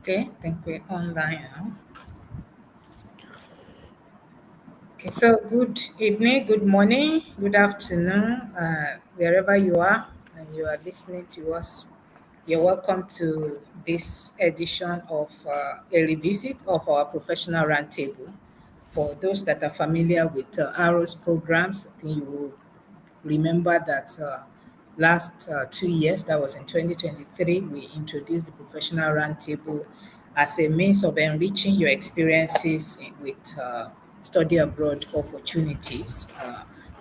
Okay, I think we're online now. Okay, so good evening, good morning, good afternoon, wherever you are and you are listening to us. You're welcome to this edition of a revisit of our professional roundtable. For those that are familiar with AROS programs, I think you will remember that last 2 years, that was in 2023, we introduced the professional roundtable as a means of enriching your experiences with study abroad opportunities.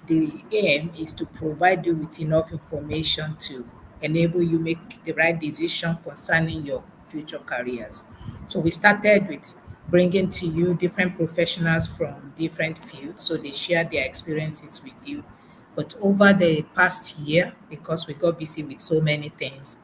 The aim is to provide you with enough information to enable you make the right decision concerning your future careers. So we started with bringing to you different professionals from different fields, so they share their experiences with you. But over the past year, because we got busy with so many things,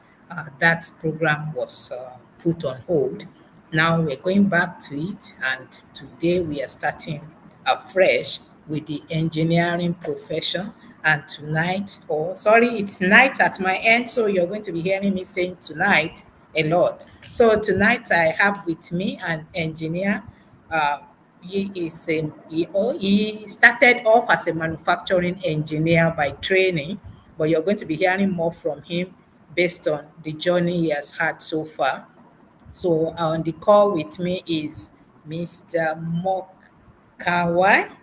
that program was put on hold. Now we're going back to it, and today we are starting afresh with the engineering profession. And tonight, or sorry, it's night at my end, so you're going to be hearing me saying tonight a lot. So tonight I have with me an engineer. Uh, he started off as a manufacturing engineer by training, but you're going to be hearing more from him based on the journey he has had so far. So on the call with me is Mr. Mokawai,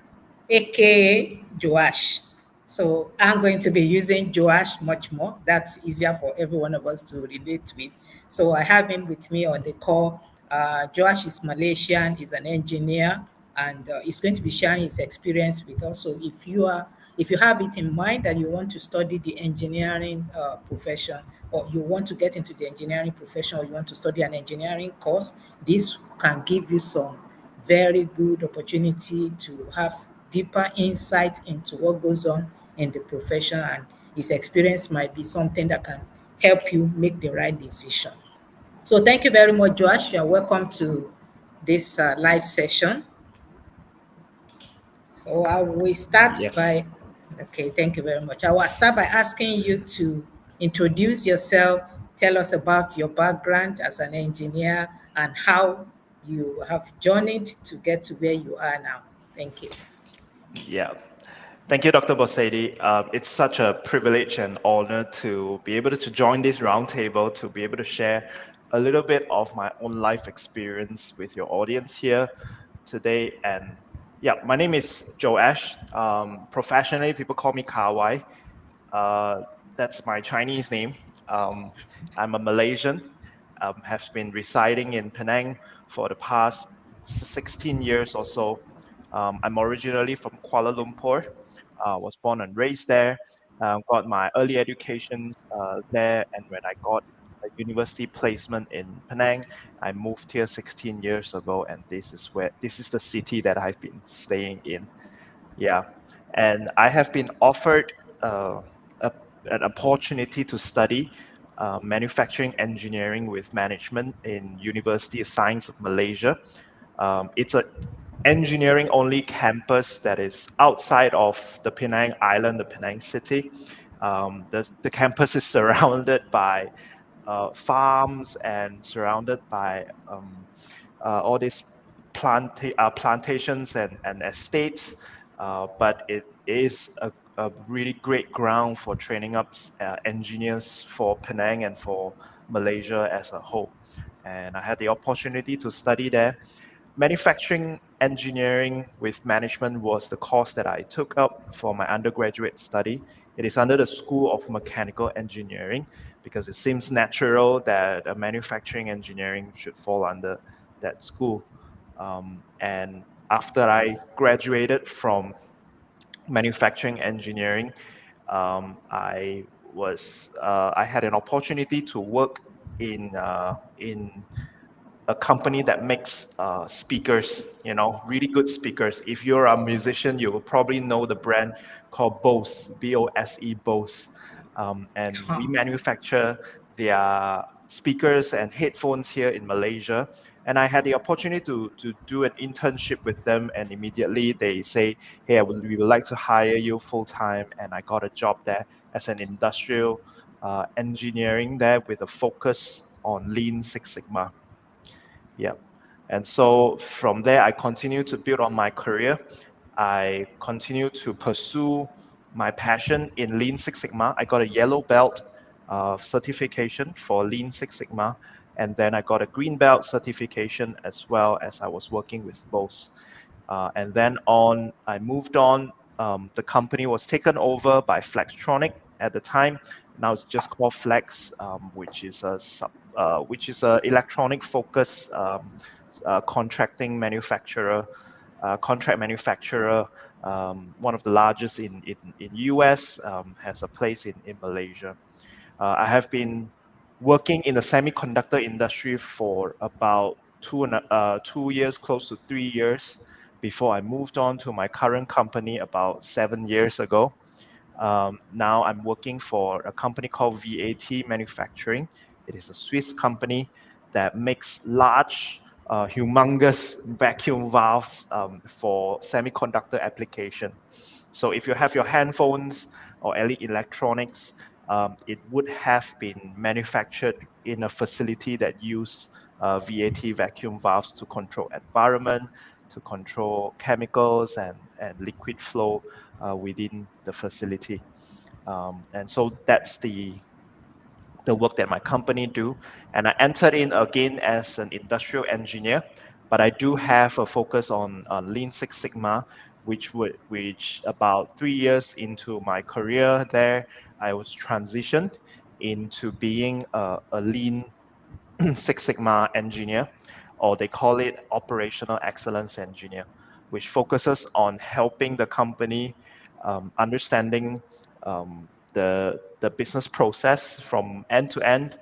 aka Joash. So I'm going to be using Joash much more. That's easier for every one of us to relate with. So I have him with me on the call. Joash is Malaysian, he's an engineer, and he's going to be sharing his experience with us. So if you have it in mind that you want to study the engineering profession, or you want to get into the engineering profession, or you want to study an engineering course, this can give you some very good opportunity to have deeper insight into what goes on in the profession, and his experience might be something that can help you make the right decision. So thank you very much, Josh. You're welcome to this live session. So I will start Yes. by, okay, thank you very much. I will start by asking you to introduce yourself, tell us about your background as an engineer and how you have journeyed to get to where you are now. Thank you. Yeah. Thank you, Dr. Bosedi. It's such a privilege and honor to be able to join this roundtable, to be able to share a little bit of my own life experience with your audience here today. And yeah, my name is Joe Ash. Professionally, people call me Kawai. Uh, that's my Chinese name. Um, I'm a Malaysian, have been residing in Penang for the past 16 years or so. I'm originally from Kuala Lumpur, was born and raised there, got my early education there, and when I got a university placement in Penang, I moved here 16 years ago, and this is the city that I've been staying in. Yeah, and I have been offered uh, a, an opportunity to study manufacturing engineering with management in University of Science of Malaysia. It's a engineering only campus that is outside of the Penang Island, the Penang city. The campus is surrounded by farms and surrounded by all these plantations and estates, but it is a really great ground for training up engineers for Penang and for Malaysia as a whole. And I had the opportunity to study there. Manufacturing engineering with management was the course that I took up for my undergraduate study. It is under the School of Mechanical Engineering because it seems natural that a manufacturing engineering should fall under that school. And after I graduated from manufacturing engineering, I had an opportunity to work in a company that makes speakers, really good speakers. If you're a musician, you will probably know the brand called Bose, Bose, Bose. And we manufacture their speakers and headphones here in Malaysia. And I had the opportunity to do an internship with them, and immediately they say, "Hey, we would like to hire you full time." And I got a job there as an industrial engineering there with a focus on Lean Six Sigma. Yeah. And so from there, I continue to build on my career. I continue to pursue my passion in Lean Six Sigma. I got a yellow belt certification for Lean Six Sigma, and then I got a green belt certification as well as I was working with both. And then I moved on. The company was taken over by Flextronic at the time. Now it's just called Flex, which is a electronic focused contracting manufacturer, contract manufacturer, one of the largest in US, has a place in Malaysia. I have been working in the semiconductor industry for about 2 years, close to 3 years, before I moved on to my current company about 7 years ago. Now I'm working for a company called VAT Manufacturing. It is a Swiss company that makes large, humongous vacuum valves for semiconductor application. So if you have your handphones or any electronics, it would have been manufactured in a facility that use VAT vacuum valves to control environment, to control chemicals and liquid flow within the facility. And so that's the work that my company do. And I entered in again as an industrial engineer, but I do have a focus on Lean Six Sigma, which about 3 years into my career there, I was transitioned into being a Lean Six Sigma engineer, or they call it operational excellence engineer, which focuses on helping the company understanding the business process from end to end,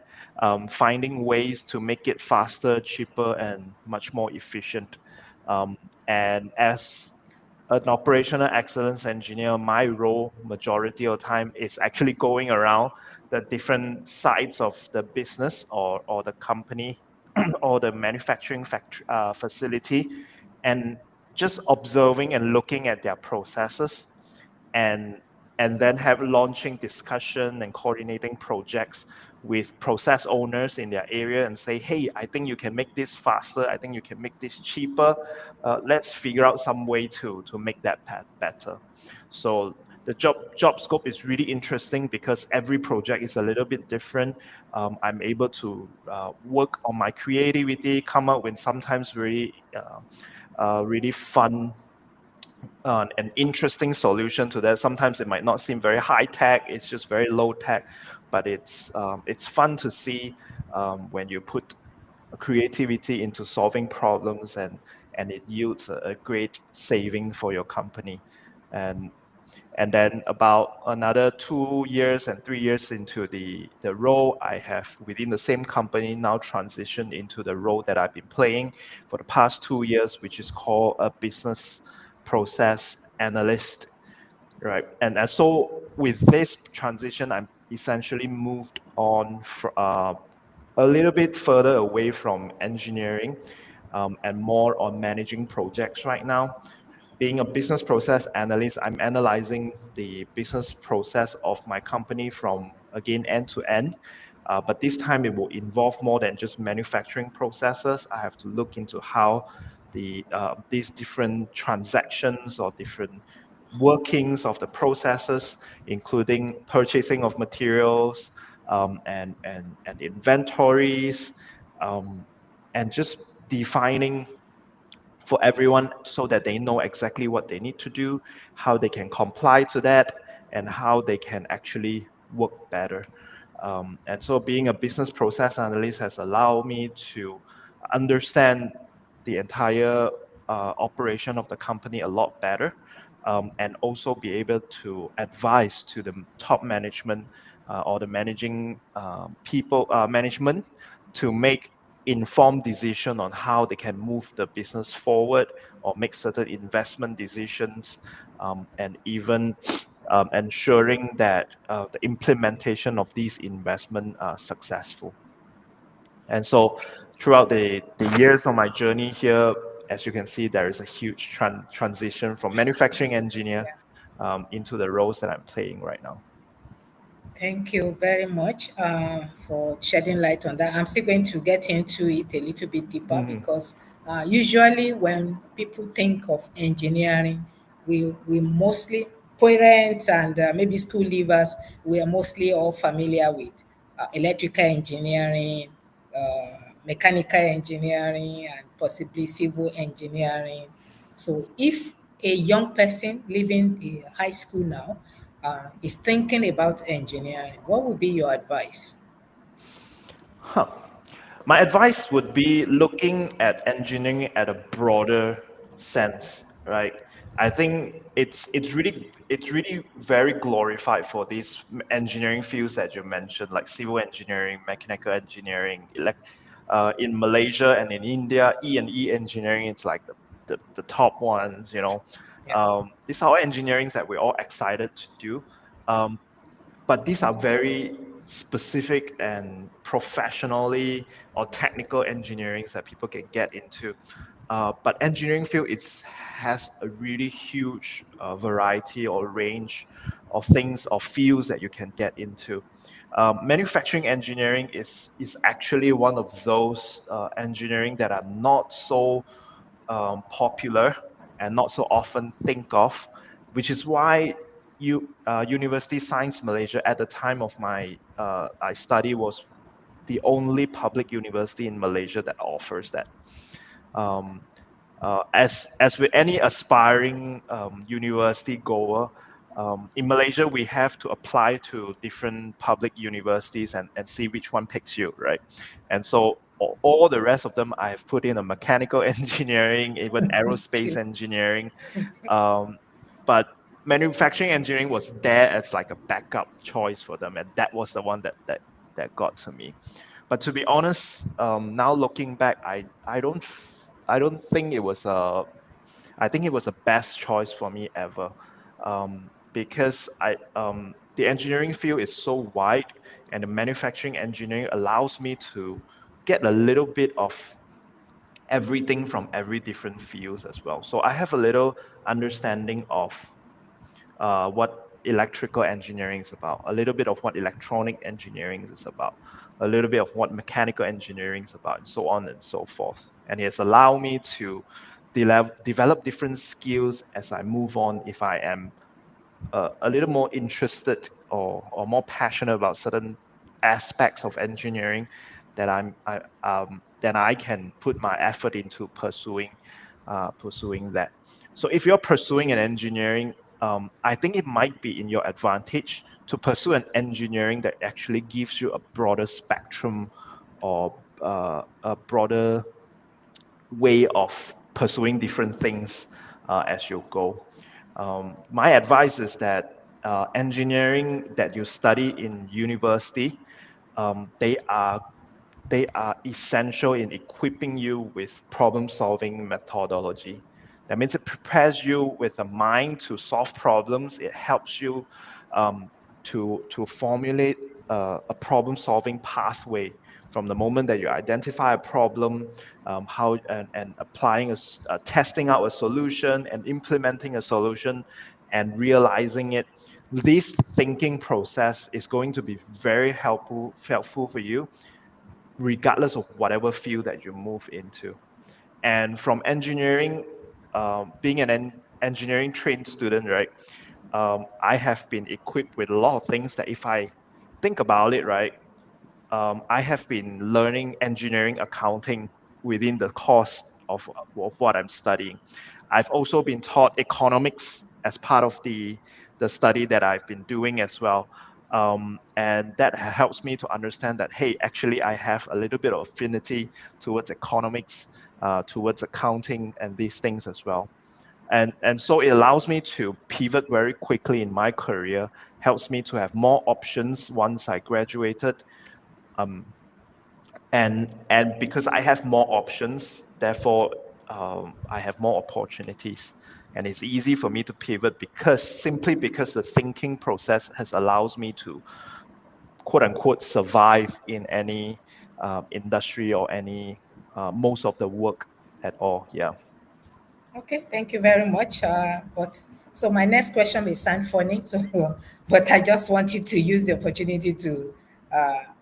finding ways to make it faster, cheaper, and much more efficient. Um, and as an operational excellence engineer, my role majority of the time is actually going around the different sides of the business or the company or the manufacturing facility, and just observing and looking at their processes, and and then have launching discussion and coordinating projects with process owners in their area and say, hey, I think you can make this faster, I think you can make this cheaper, let's figure out some way to make that better. So the job scope is really interesting because every project is a little bit different. I'm able to work on my creativity, come up with sometimes really fun an interesting solution to that. Sometimes it might not seem very high tech; it's just very low tech, but it's fun to see when you put creativity into solving problems and it yields a great saving for your company. And and then about another 2 years and 3 years into the role, I have within the same company now transitioned into the role that I've been playing for the past 2 years, which is called a business process analyst, right? And so with this transition, I'm essentially moved on a little bit further away from engineering, and more on managing projects right now. Being a business process analyst, I'm analyzing the business process of my company from, again, end to end. But this time it will involve more than just manufacturing processes. I have to look into how these different transactions or different workings of the processes, including purchasing of materials, and inventories, um, and just defining for everyone so that they know exactly what they need to do, how they can comply to that, and how they can actually work better. And so being a business process analyst has allowed me to understand the entire operation of the company a lot better, and also be able to advise to the top management, or the managing management, to make informed decision on how they can move the business forward or make certain investment decisions, and even ensuring that the implementation of these investment are successful. And so throughout the years of my journey here, as you can see, there is a huge transition from manufacturing engineer into the roles that I'm playing right now. Thank you very much for shedding light on that. I'm still going to get into it a little bit deeper Mhm. because usually when people think of engineering, we mostly, parents and maybe school leavers, we are mostly all familiar with electrical engineering, mechanical engineering, and possibly civil engineering. So if a young person leaving the high school now is thinking about engineering, what would be your advice? Huh. My advice would be looking at engineering at a broader sense, right? I think it's really very glorified for these engineering fields that you mentioned, like civil engineering, mechanical engineering, in Malaysia and in India, E&E engineering, it's like the top ones, you know. Yeah. These are all engineerings that we're all excited to do. Um, but these are very specific and professionally or technical engineerings that people can get into. But engineering field has a really huge variety or range of things or fields that you can get into. Manufacturing engineering is actually one of those engineering that are not so popular and not so often think of, which is why University Science Malaysia at the time of my I study was the only public university in Malaysia that offers that. Um, as with any aspiring university goer, in Malaysia, we have to apply to different public universities and see which one picks you, right? And so all the rest of them, I've put in a mechanical engineering, even aerospace Okay. engineering. Um, but manufacturing engineering was there as like a backup choice for them, and that was the one that got to me. But to be honest, now looking back, I don't think it was a I think it was the best choice for me ever, because the engineering field is so wide, and the manufacturing engineering allows me to get a little bit of everything from every different fields as well. So I have a little understanding of what electrical engineering is about, a little bit of what electronic engineering is about, a little bit of what mechanical engineering is about, and so on and so forth. And it has allowed me to develop different skills as I move on if I am a little more interested or more passionate about certain aspects of engineering that then I can put my effort into pursuing that. So if you're pursuing an engineering, I think it might be in your advantage to pursue an engineering that actually gives you a broader spectrum or a broader way of pursuing different things as you go. My advice is that engineering that you study in university, they are essential in equipping you with problem solving methodology. That means it prepares you with a mind to solve problems. It helps you to formulate a problem solving pathway from the moment that you identify a problem, how and applying testing out a solution and implementing a solution and realizing it. This thinking process is going to be very helpful for you regardless of whatever field that you move into. And from engineering, being an engineering trained student, right? I have been equipped with a lot of things that if I think about it, right, I have been learning engineering accounting within the course of what I'm studying. I've also been taught economics as part of the study that I've been doing as well. And that helps me to understand that, hey, actually, I have a little bit of affinity towards economics, towards accounting, and these things as well. And so it allows me to pivot very quickly in my career, helps me to have more options once I graduated, um, and because I have more options, therefore I have more opportunities, and it's easy for me to pivot because the thinking process has allows me to quote unquote survive in any industry or any most of the work at all. Yeah. Okay, thank you very much. But so my next question may sound funny, so but I just want you to use the opportunity to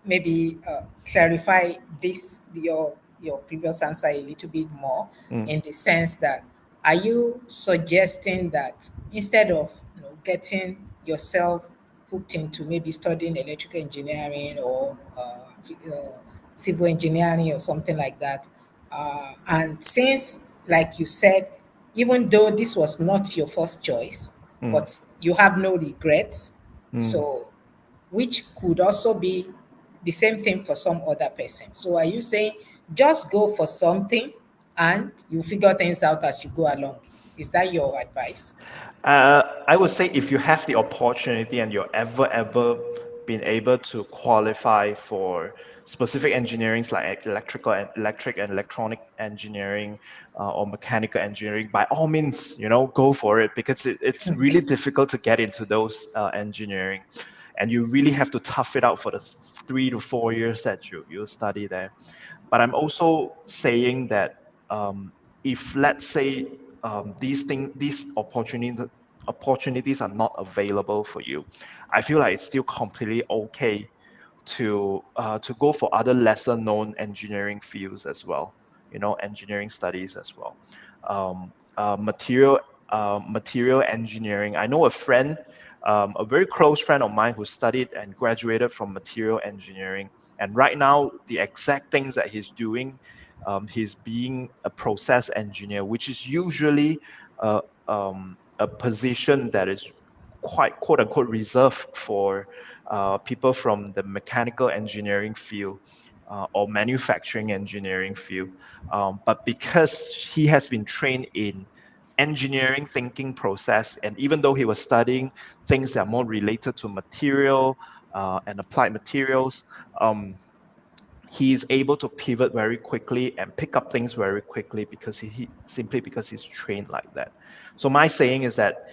maybe clarify your previous answer a little bit more, Mm, in the sense that, are you suggesting that instead of getting yourself hooked into maybe studying electrical engineering or civil engineering or something like that, and since, like you said, even though this was not your first choice, mm, but you have no regrets, mm. so which could also be the same thing for some other person. So are you saying just go for something and you figure things out as you go along? Is that your advice? I would say if you have the opportunity and you're ever been able to qualify for specific engineerings like electric and electronic engineering or mechanical engineering, by all means, go for it because it's really difficult to get into those engineering, and you really have to tough it out for the 3 to 4 years that you study there. But I'm also saying that if let's say these opportunities are not available for you, I feel like it's still completely okay to go for other lesser known engineering fields as well. Engineering studies as well. Material engineering. I know a friend, a very close friend of mine who studied and graduated from material engineering, and right now the exact things that he's doing, he's being a process engineer, which is usually a position that is quite quote unquote reserved for people from the mechanical engineering field or manufacturing engineering field. But because he has been trained in engineering thinking process, and even though he was studying things that are more related to material and applied materials, um, he is able to pivot very quickly and pick up things very quickly because he simply because he's trained like that. So my saying is that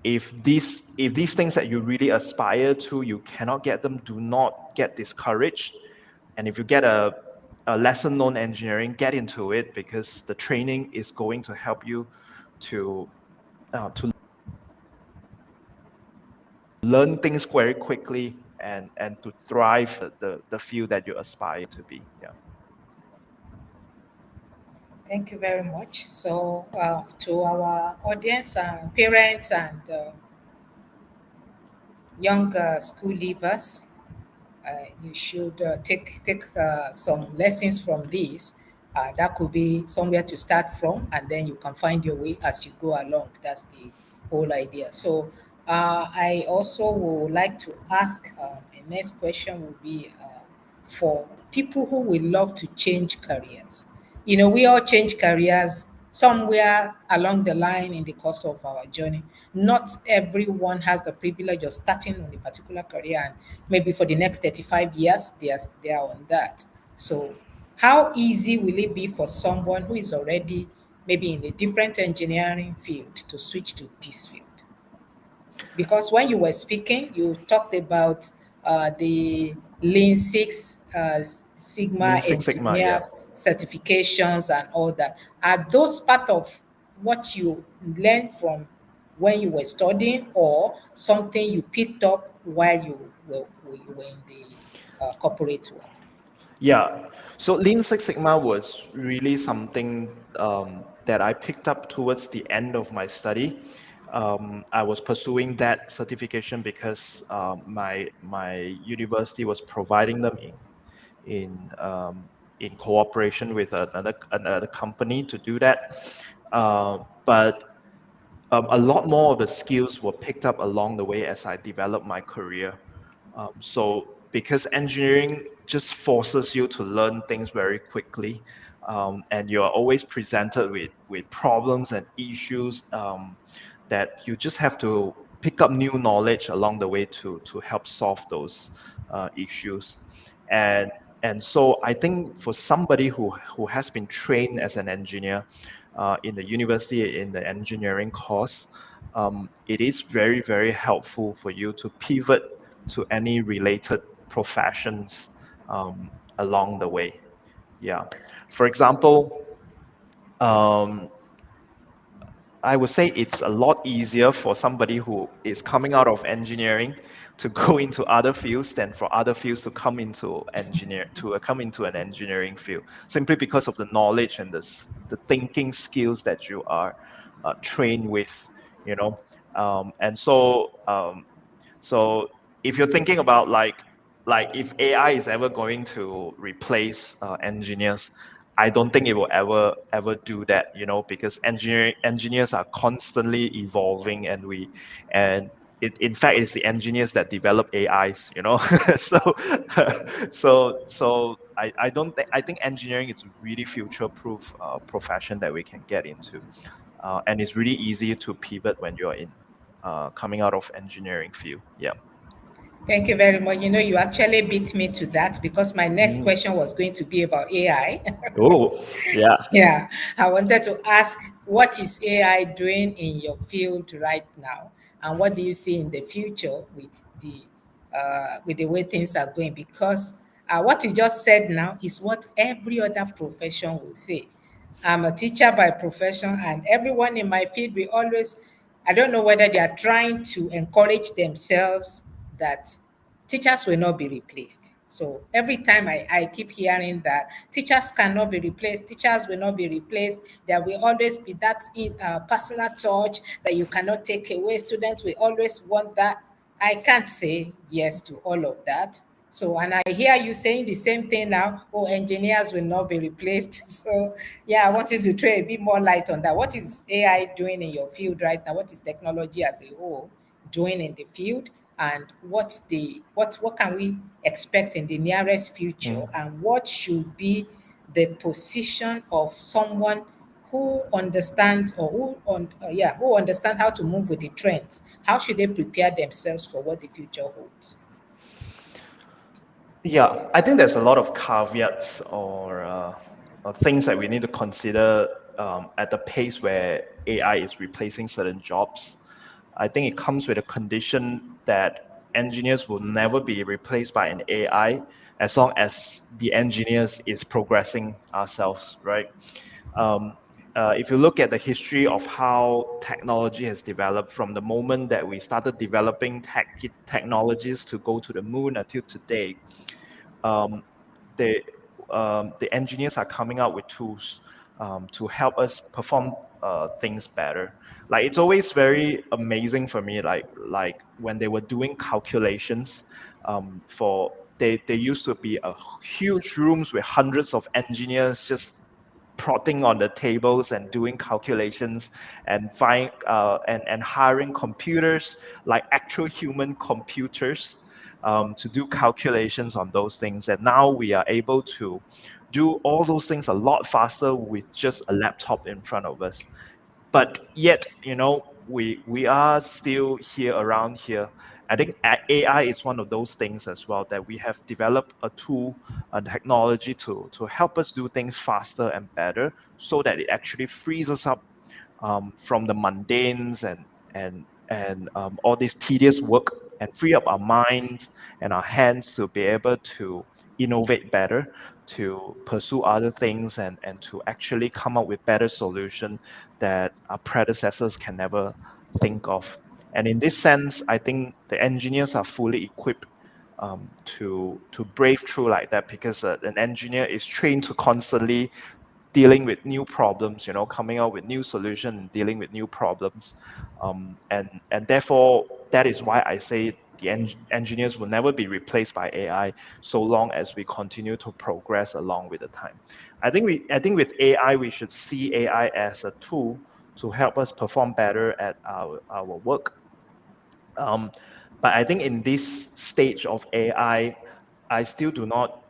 if these things that you really aspire to, you cannot get them, do not get discouraged. And if you get a lesson known engineering, get into it because the training is going to help you to learn things very quickly and to thrive the field that you aspire to be. Yeah. Thank you very much. So, to our audience and parents and young school leavers, you should take some lessons from this. That could be somewhere to start from, and then you can find your way as you go along. That's the whole idea. So, I also would like to ask, my next question will be for people who will love to change careers. We all change careers somewhere along the line in the course of our journey. Not everyone has the privilege of starting on a particular career, and maybe for the next 35 years they are on that. So how easy will it be for someone who is already maybe in a different engineering field to switch to this field? Because when you were speaking, you talked about the Lean Six Sigma Lean Six Sigma, yeah. engineers certifications and all that. Are those part of what you learned from when you were studying, or something you picked up while you were in the corporate world? Yeah. So Lean Six Sigma was really something that I picked up towards the end of my study. I was pursuing that certification because my university was providing them in cooperation with another company to do that. But a lot more of the skills were picked up along the way as I developed my career. So because engineering just forces you to learn things very quickly, and you're always presented with problems and issues that you just have to pick up new knowledge along the way to help solve those issues. And and so I think for somebody who has been trained as an engineer in the university in the engineering course, it is very helpful for you to pivot to any related professions along the way. Yeah. For example, um, I would say it's a lot easier for somebody who is coming out of engineering to go into other fields than for other fields to come into an engineering field, simply because of the knowledge and the thinking skills that you are trained with, you know. And so if you're thinking about like if AI is ever going to replace engineers, I don't think it will ever do that, because engineers are constantly evolving, and in fact it's the engineers that develop AIs. So I don't think I think engineering is a really future-proof profession that we can get into, and it's really easy to pivot when you're in coming out of engineering field. Yeah. Thank you very much. You know, you actually beat me to that because my next Mm. question was going to be about AI. Oh, yeah. Yeah, I wanted to ask, what is AI doing in your field right now, and what do you see in the future with the way things are going? Because what you just said now is what every other profession will say. I'm a teacher by profession, and everyone in my field we always, I don't know whether they are trying to encourage themselves that teachers will not be replaced. So every time I keep hearing that teachers cannot be replaced, teachers will not be replaced. There will always be that personal touch that you cannot take away. Students will always want that. I can't say yes to all of that. So, and I hear you saying the same thing now. Oh, engineers will not be replaced. So, yeah, I want you to throw a bit more light on that. What is AI doing in your field right now? What is technology as a whole doing in the field? And what can we expect in the nearest future? Mm. And what should be the position of someone who understands or who understand how to move with the trends? How should they prepare themselves for what the future holds? Yeah, I think there's a lot of caveats or things that we need to consider at the pace where AI is replacing certain jobs. I think it comes with a condition that engineers will never be replaced by an AI as long as the engineers is progressing ourselves, right? Um, if you look at the history of how technology has developed from the moment that we started developing technologies to go to the moon until today, um, the the engineers are coming out with tools to help us perform things better. Like it's always very amazing for me, like when they were doing calculations for they used to be a huge rooms with hundreds of engineers just prodding on the tables and doing calculations and hiring computers like actual human computers to do calculations on those things. And now we are able to do all those things a lot faster with just a laptop in front of us. But yet, we are still here around here. I think AI is one of those things as well, that we have developed a tool and technology to help us do things faster and better, so that it actually frees us up from the mundanes and all this tedious work, and free up our minds and our hands to be able to innovate better, to pursue other things, and to actually come up with better solution that our predecessors can never think of. And in this sense, I think the engineers are fully equipped to brave through like that, because an engineer is trained to constantly dealing with new problems, coming out with new solution and dealing with new problems. And therefore, that is why I say the engineers will never be replaced by AI, so long as we continue to progress along with the time. I think with AI, we should see AI as a tool to help us perform better at our work. um, but I think in this stage of AI, I still do not,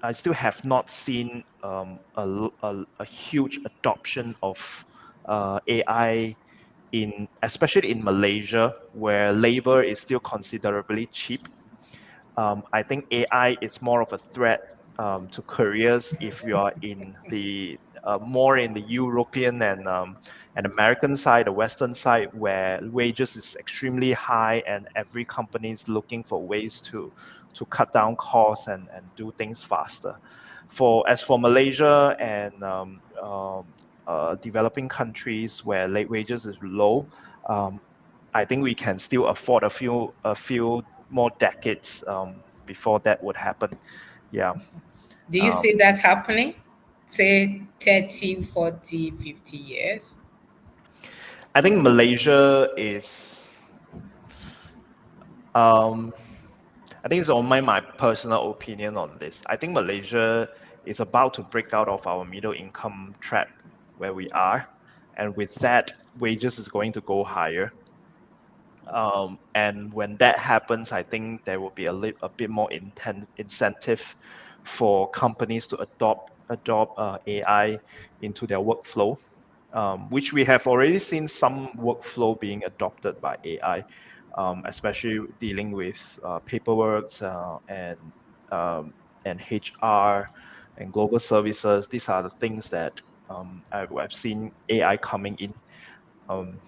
I still have not seen a huge adoption of AI especially in Malaysia, where labor is still considerably cheap. I think AI is more of a threat to careers if you are in the more in the European and American side, the Western side, where wages is extremely high and every company is looking for ways to cut down costs and do things faster. For Malaysia and developing countries where late wages is low, um, I think we can still afford a few more decades before that would happen. Yeah. Do you Um, see that happening? Say 30, 40, 50 years? I think Malaysia is. Um, I think it's on my personal opinion on this. I think Malaysia is about to break out of our middle income trap where we are, and with that, wages is going to go higher. And when that happens, I think there will be a bit more incentive for companies to adopt AI into their workflow, which we have already seen some workflow being adopted by AI, especially dealing with paperwork um, and HR and global services. These are the things that I've seen AI coming in. Um,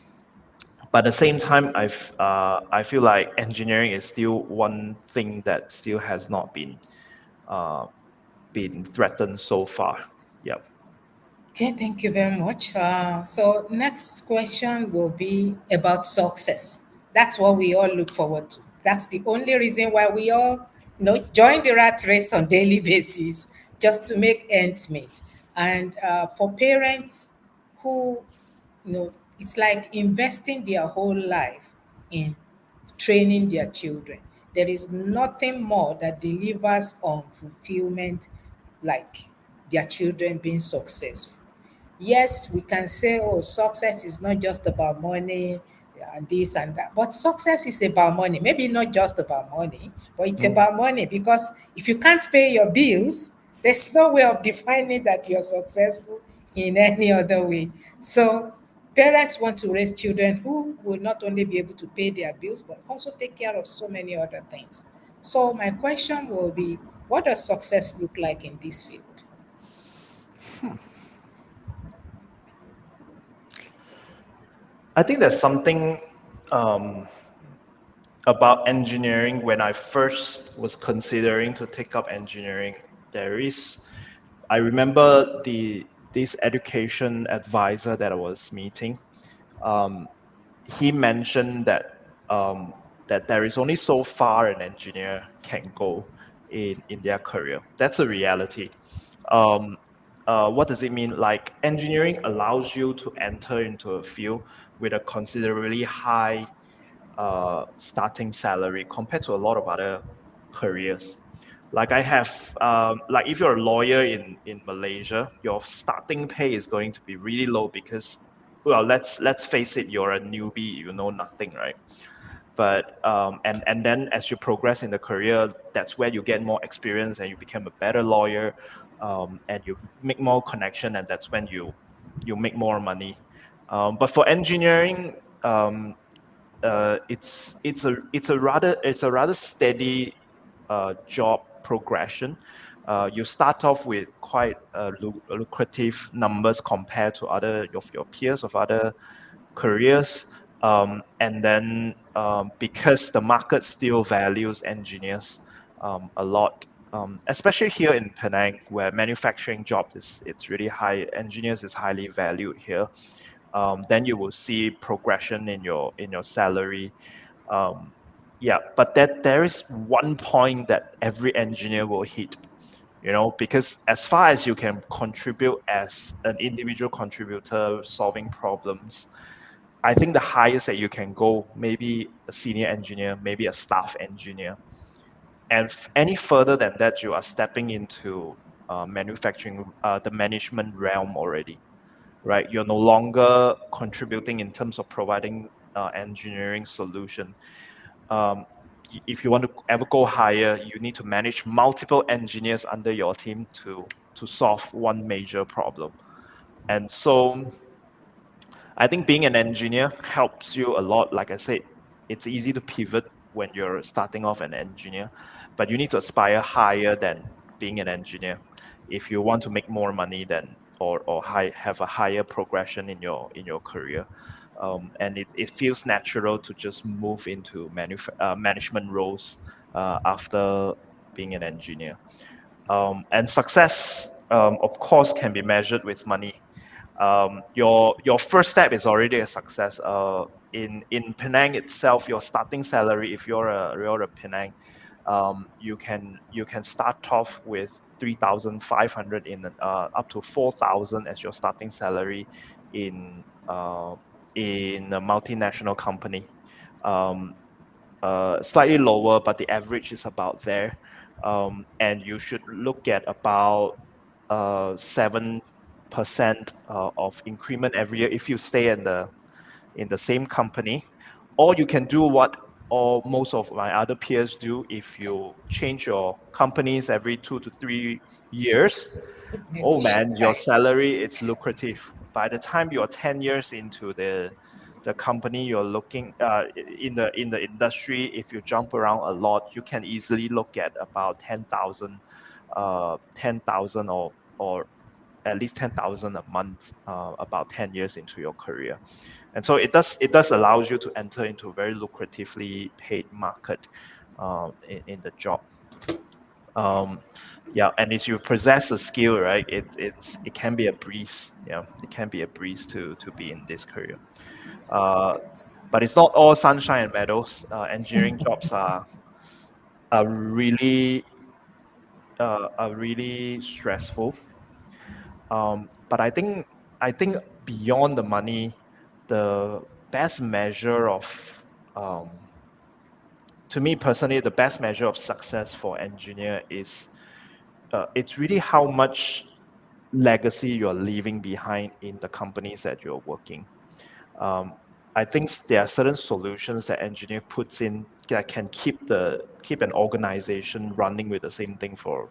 but at the same time, I feel like engineering is still one thing that still has not uh, been threatened so far. Yeah. Okay, thank you very much. So next question will be about success. That's what we all look forward to. That's the only reason why we all, join the rat race on daily basis, just to make ends meet. And for parents who, it's like investing their whole life in training their children. There is nothing more that delivers on fulfillment like their children being successful. Yes, we can say, oh, success is not just about money and this and that. But success is about money. Maybe not just about money, but it's Mm. about money because if you can't pay your bills, there's no way of defining that you're successful in any other way. So parents want to raise children who will not only be able to pay their bills, but also take care of so many other things. So my question will be, what does success look like in this field? Hmm. I think there's something um, about engineering. When I first was considering to take up engineering, there is I remember this education advisor that I was meeting. Um, he mentioned um, that there is only so far an engineer can go in their career. That's a reality. Um, what does it mean? Like engineering allows you to enter into a field with a considerably high starting salary compared to a lot of other careers. Like I have, like if you're a lawyer in Malaysia, your starting pay is going to be really low because, well, let's face it, you're a newbie, you know nothing, right? But and then as you progress in the career, that's where you get more experience and you become a better lawyer, and you make more connection, and that's when you make more money. But for engineering, it's a rather steady job progression. You start off with quite lucrative numbers compared to other of your peers of other careers, and then because the market still values engineers a lot, especially here in Penang, where manufacturing jobs it's really high. Engineers is highly valued here. Then you will see progression in your salary. Um, yeah, but that there is one point that every engineer will hit, because as far as you can contribute as an individual contributor solving problems, I think the highest that you can go, maybe a senior engineer, maybe a staff engineer. And any further than that, you are stepping into manufacturing, the management realm already, right? You're no longer contributing in terms of providing engineering solution. Um, if you want to ever go higher, you need to manage multiple engineers under your team to solve one major problem. And so I think being an engineer helps you a lot. Like I said, it's easy to pivot when you're starting off an engineer, but you need to aspire higher than being an engineer if you want to make more money than or have a higher progression in your career. And it feels natural to just move into management roles after being an engineer. And success, of course, can be measured with money. your first step is already a success. In Penang itself, your starting salary, if you're a Penang, you can start off with 3,500 up to 4,000 as your starting salary in uh, in a multinational company. Um, Slightly lower, but the average is about there. And you should look at about 7% of increment every year if you stay in the same company. Or you can do what all most of my other peers do. If you change your companies every 2 to 3 years, oh man, Negotiate your high. salary is lucrative. By the time you're 10 years into the company you're looking in the industry, if you jump around a lot, you can easily look at about 10,000 or at least 10,000 a month about 10 years into your career. And so it does allows you to enter into a very lucratively paid market in the job. um, yeah, and if you possess a skill, right, it can be a breeze. Yeah, it can be a breeze to be in this career. uh, but it's not all sunshine and meadows. Engineering jobs are really stressful. But I think beyond the money, the best measure of um, to me personally, the best measure of success for engineer is it's really how much legacy you're leaving behind in the companies that you're working. um, I think there are certain solutions that engineer puts in that can keep an organization running with the same thing for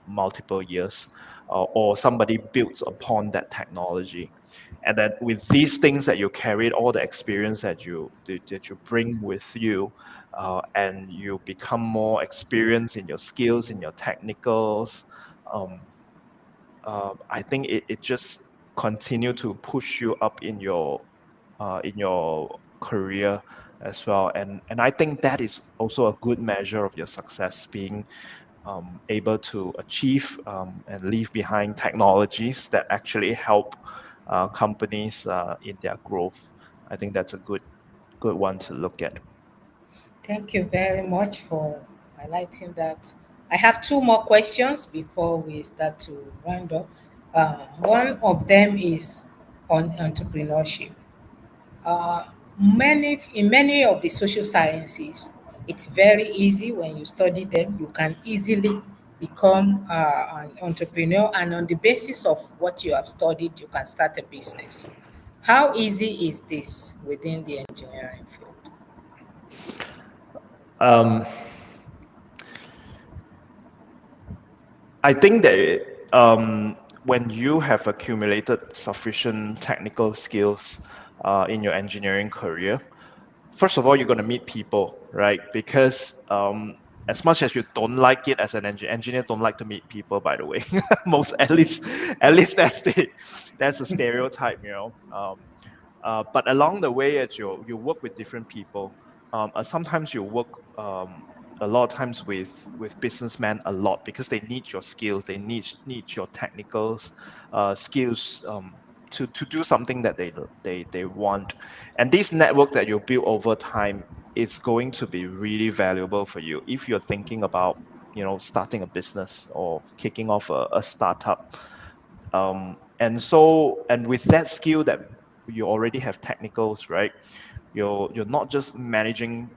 multiple years, or somebody builds upon that technology. And then with these things that you carried, all the experience that you bring with you, and you become more experienced in your skills, in your technicals. Um, I think it just continue to push you up in your career as well. And I think that is also a good measure of your success, being able to achieve and leave behind technologies that actually help companies in their growth. I think that's a good one to look at. Thank you very much for highlighting that. I have two more questions before we start to round up. One of them is on entrepreneurship. Uh, in many of the social sciences, it's very easy when you study them. You can easily become an entrepreneur, and on the basis of what you have studied, you can start a business. How easy is this within the engineering field? Um, I think that when you have accumulated sufficient technical skills in your engineering career, first of all, you're going to meet people, right? Because as much as you don't like it as an engineer, don't like to meet people, by the way. Most, at least that's a stereotype, you know. But along the way, as you work with different people, sometimes you work a lot of times with businessmen a lot, because they need your skills, they need your technicals skills to do something that they want. And this network that you build over time is going to be really valuable for you if you're thinking about starting a business or kicking off a startup. And with that skill that you already have technicals, right? You're not just managing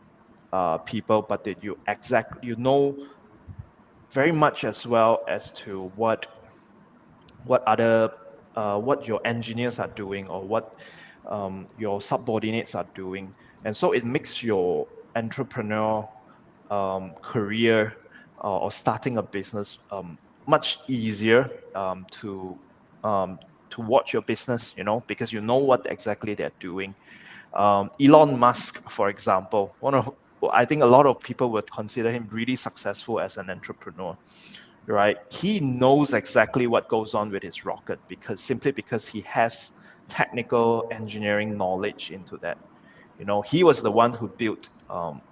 people, but that you know very much as well as to what your engineers are doing, or what your subordinates are doing. And so it makes your entrepreneur career, or starting a business much easier um, to watch your business, because you know what exactly they're doing. Elon Musk, for example, I think a lot of people would consider him really successful as an entrepreneur, right? He knows exactly what goes on with his rocket, because he has technical engineering knowledge into that. He was the one who built.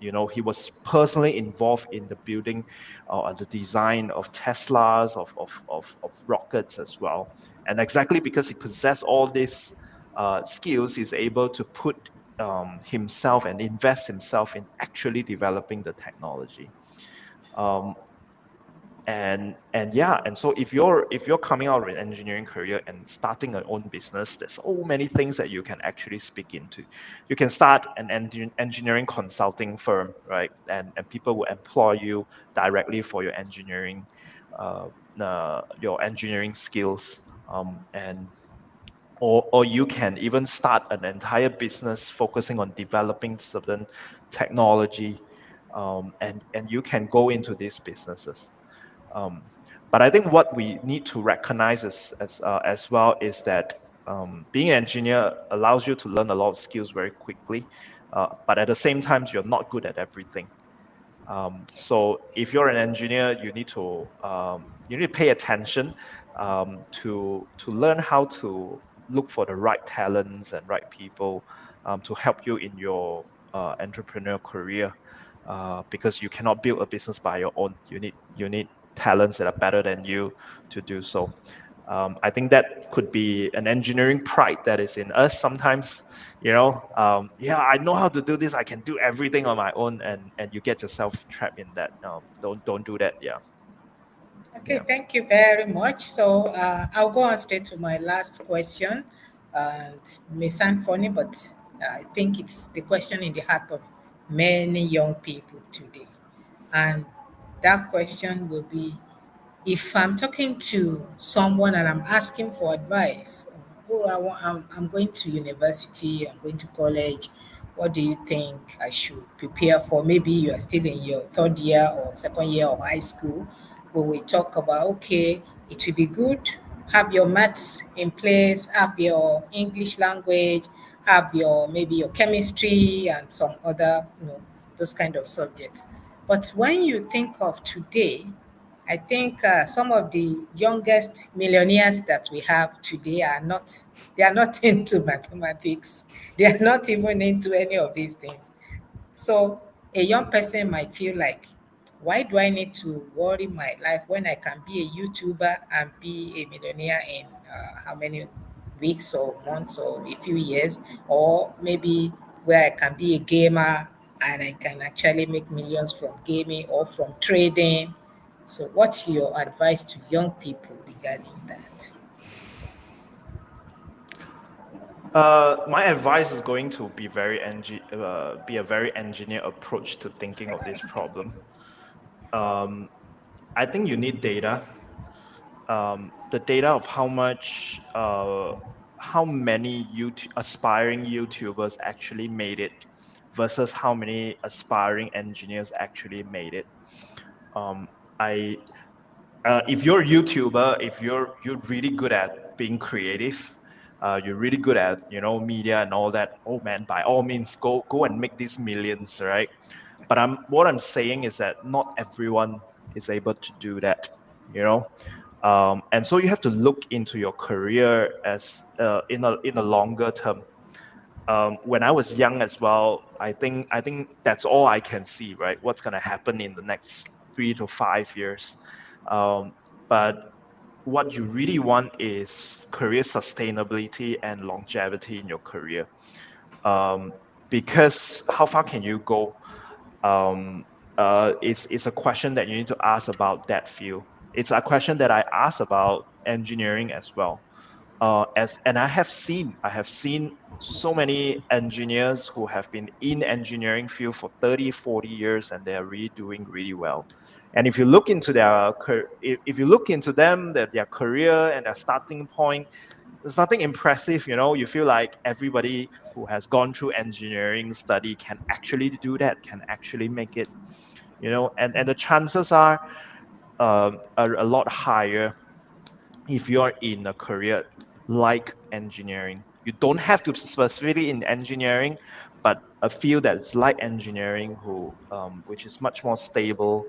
He was personally involved in the building, the design of Teslas, of rockets as well. And exactly because he possessed all these skills, he's able to put himself and invest himself in actually developing the technology. Um, and yeah, and so if you're coming out of an engineering career and starting an own business, there's so many things that you can actually speak into. You can start an engineering consulting firm, right? And people will employ you directly for uh, your engineering skills. And or you can even start an entire business focusing on developing certain technology, and you can go into these businesses. um, but I think what we need to recognize as well is that being an engineer allows you to learn a lot of skills very quickly, but at the same time, you're not good at everything. So if you're an engineer, you need to pay attention to learn how to look for the right talents and right people to help you in your entrepreneurial career. Because you cannot build a business by your own. You need talents that are better than you to do so. I think that could be an engineering pride that is in us sometimes. Yeah, I know how to do this. I can do everything on my own, and you get yourself trapped in that. Don't do that. Yeah, Okay, yeah. thank you very much. So I'll go on straight to my last question. And it may sound funny, but I think it's the question in the heart of many young people today. And that question will be, if I'm talking to someone and I'm asking for advice, oh, I'm going to university, I'm going to college, what do you think I should prepare for? Maybe you are still in your third year or second year of high school, where we talk about, okay, it will be good, have your maths in place, have your English language, have your maybe your chemistry and some other, those kind of subjects. But when you think of today, I think some of the youngest millionaires that we have today are not, they are not into mathematics. They are not even into any of these things. So a young person might feel like, why do I need to worry my life when I can be a YouTuber and be a millionaire in how many weeks or months or a few years, or maybe where I can be a gamer and I can actually make millions from gaming or from trading. So, what's your advice to young people regarding that? My advice is going to be a very engineer approach to thinking of this problem. Um, I think you need data. The data of how many aspiring YouTubers actually made it versus how many aspiring engineers actually made it. Um, I if you're a YouTuber, if you're really good at being creative, you're really good at media and all that. Oh man, by all means, go and make these millions, right? But what I'm saying is that not everyone is able to do that. You know, and so you have to look into your career as in a longer term. When I was young as well, I think that's all I can see, right? What's going to happen in the next 3 to 5 years. Um, but what you really want is career sustainability and longevity in your career. Um, because how far can you go? Um, is a question that you need to ask about that field. It's a question that I ask about engineering as well. And I have seen so many engineers who have been in engineering field for 30, 40 years, and they are really doing really well. And if you look into if you look into them, their career and their starting point, there's nothing impressive. You feel like everybody who has gone through engineering study can actually do that, can actually make it. And the chances are a lot higher if you're in a career like engineering. You don't have to specifically in engineering, but a field that's like engineering, which is much more stable,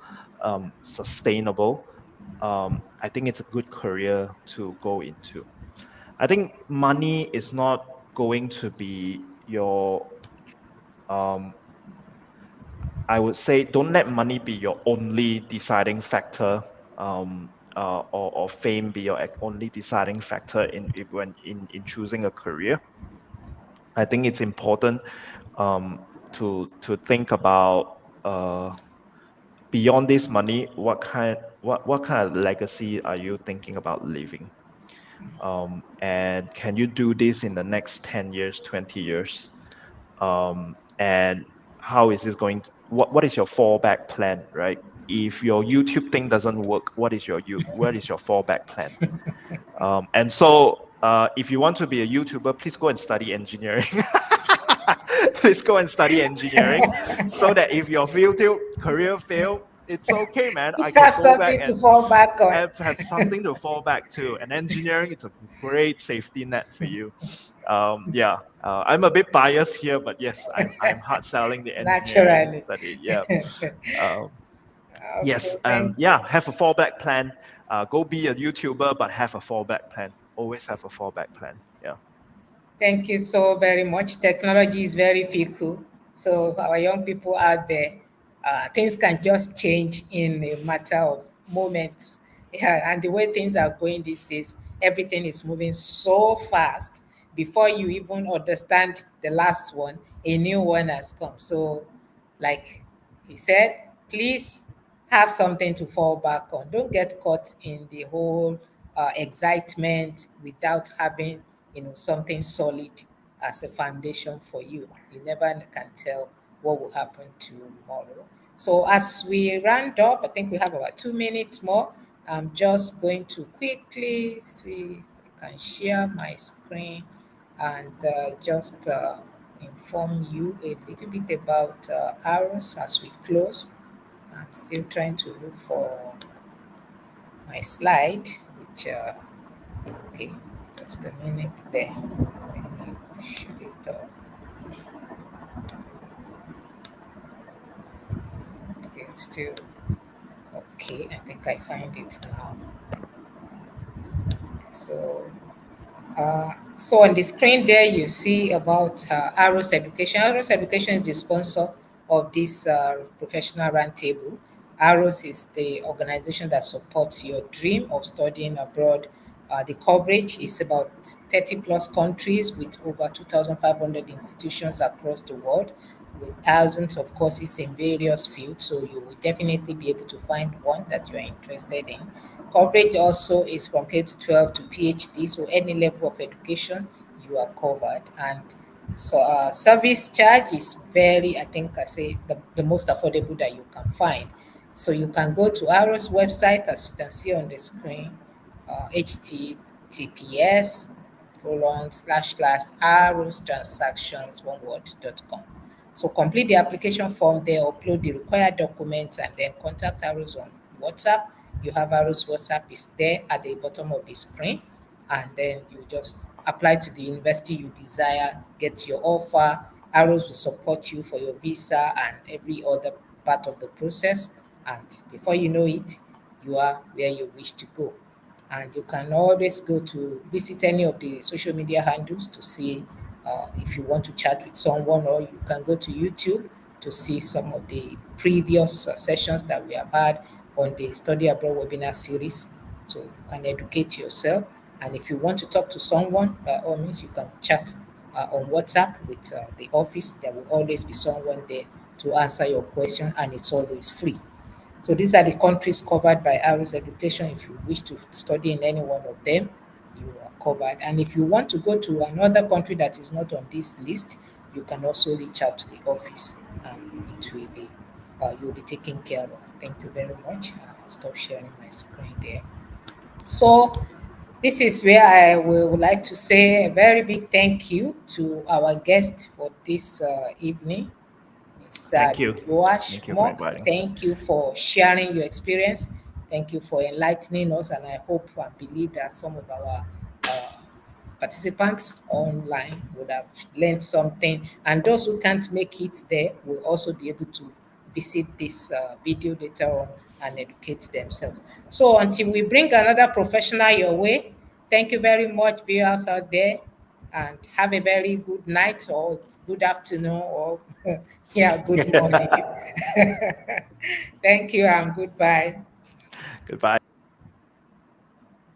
sustainable. I think it's a good career to go into. I think money is not going to be Um, I would say don't let money be your only deciding factor, or fame be your only deciding factor in choosing a career. I think it's important, to think about, beyond this money, what kind of legacy are you thinking about leaving? And can you do this in the next 10 years, 20 years? And how is this going to, what is your fallback plan, right? If your YouTube thing doesn't work, what is your fallback plan? And so, if you want to be a YouTuber, please go and study engineering. Please go and study engineering, so that if your YouTube career fail, it's okay, man. I You can have go back something to fall back on. and have something to fall back to. And engineering, it's a great safety net for you. Yeah, I'm a bit biased here, but yes, I'm hard selling the engineering Naturally. study. Yeah. Um, Okay, yes, thank you. yeah, have a fallback plan. Go be a YouTuber, but have a fallback plan. Always have a fallback plan. Yeah. Thank you so very much. Technology is very fickle. So our young people out there, things can just change in a matter of moments. Yeah, and the way things are going these days, everything is moving so fast. Before you even understand the last one, a new one has come. So, like he said, please have something to fall back on. Don't get caught in the whole excitement without having, something solid as a foundation for you. You never can tell what will happen tomorrow. So as we round up, I think we have about 2 minutes more. I'm just going to quickly see if I can share my screen and just inform you a little bit about arrows as we close. I'm still trying to look for my slide, which, okay, just a minute there. Let me shoot it up. Okay, still, okay, I think I find it now. So, so on the screen there, you see about Arrows Education. Arrows Education is the sponsor of this professional roundtable. Arrows is the organization that supports your dream of studying abroad. The coverage is about 30 plus countries with over 2,500 institutions across the world, with thousands of courses in various fields. So you will definitely be able to find one that you are interested in. Coverage also is from K to 12 to PhD, so any level of education you are covered. And so service charge is very, I think I say the most affordable that you can find. So you can go to Arrow's website, as you can see on the screen, https colon slash slash arrows transactions one word.com. So complete the application form there, upload the required documents, and then contact Arrows on WhatsApp. You have Arrows WhatsApp is there at the bottom of the screen, and then you just apply to the university you desire, get your offer. Arrows will support you for your visa and every other part of the process. And before you know it, you are where you wish to go. And you can always go to visit any of the social media handles to see if you want to chat with someone, or you can go to YouTube to see some of the previous sessions that we have had on the Study Abroad webinar series. So you can educate yourself. And if you want to talk to someone, by all means, you can chat on WhatsApp with the office. There will always be someone there to answer your question, and it's always free. So these are the countries covered by Arrows Education. If you wish to study in any one of them, you are covered. And if you want to go to another country that is not on this list, you can also reach out to the office, and it will be you'll be taken care of. Thank you very much. I'll stop sharing my screen there. So this is where I would like to say a very big thank you to our guest for this evening, Thank Mr. you. Joash Thank you for Mock. inviting. Thank you for sharing your experience. Thank you for enlightening us, and I hope and believe that some of our uh, participants online would have learned something, and those who can't make it there will also be able to visit this video later on and educate themselves. So until we bring another professional your way, thank you very much, viewers out there. and have a very good night or good afternoon or yeah, good morning. Thank you and goodbye. Goodbye.